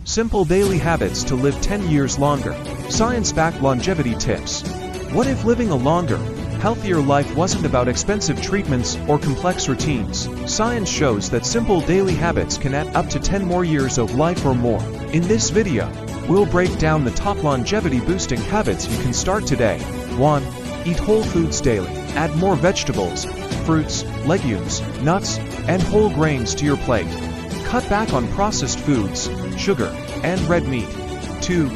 Simple daily habits to live 10 years longer. Science-backed longevity tips. What if living a longer, healthier life wasn't about expensive treatments or complex routines? Science shows that simple daily habits can add up to 10 more years of life or more. In this video, we'll break down the top longevity-boosting habits you can start today. 1. Eat whole foods daily. Add more vegetables, fruits, legumes, nuts, and whole grains to your plate. Cut back on processed foods, sugar, and red meat. 2.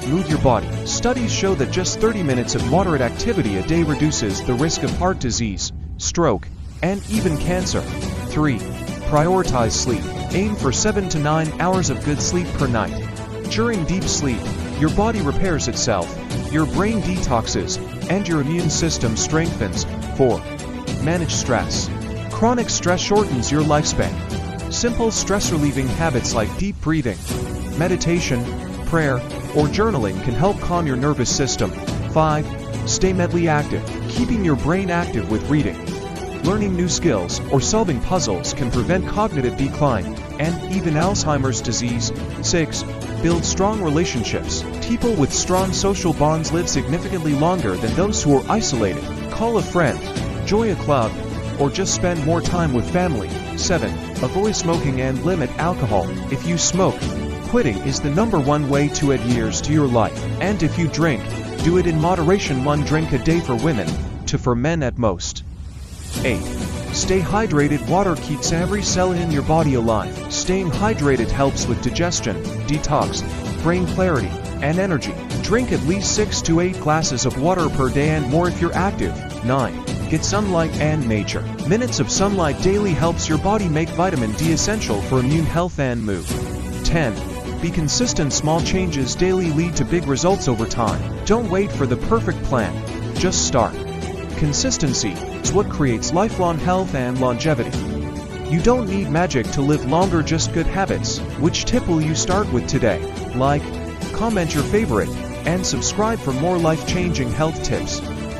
Move your body. Studies show that just 30 minutes of moderate activity a day reduces the risk of heart disease, stroke, and even cancer. 3. Prioritize sleep. Aim for 7 to 9 hours of good sleep per night. During deep sleep, your body repairs itself, your brain detoxes, and your immune system strengthens. 4. Manage stress. Chronic stress shortens your lifespan. Simple stress-relieving habits like deep breathing, meditation, prayer, or journaling can help calm your nervous system. 5. Stay mentally active. Keeping your brain active with reading, learning new skills, or solving puzzles can prevent cognitive decline and even Alzheimer's disease. 6. Build strong relationships. People with strong social bonds live significantly longer than those who are isolated. Call a friend, join a club, or just spend more time with family. 7. Avoid smoking and limit alcohol. If you smoke, quitting is the #1 way to add years to your life. And if you drink, do it in moderation. 1 drink a day for women, 2 for men at most. 8. Stay hydrated. Water keeps every cell in your body alive. Staying hydrated helps with digestion, detox, brain clarity, and energy. Drink at least 6 to 8 glasses of water per day and more if you're active. 9. Get sunlight and nature. Minutes of sunlight daily helps your body make vitamin D, essential for immune health and mood. 10. Be consistent. Small changes daily lead to big results over time. Don't wait for the perfect plan. Just start. Consistency is what creates lifelong health and longevity. You don't need magic to live longer, just good habits. Which tip will you start with today? Like, comment your favorite, and subscribe for more life-changing health tips.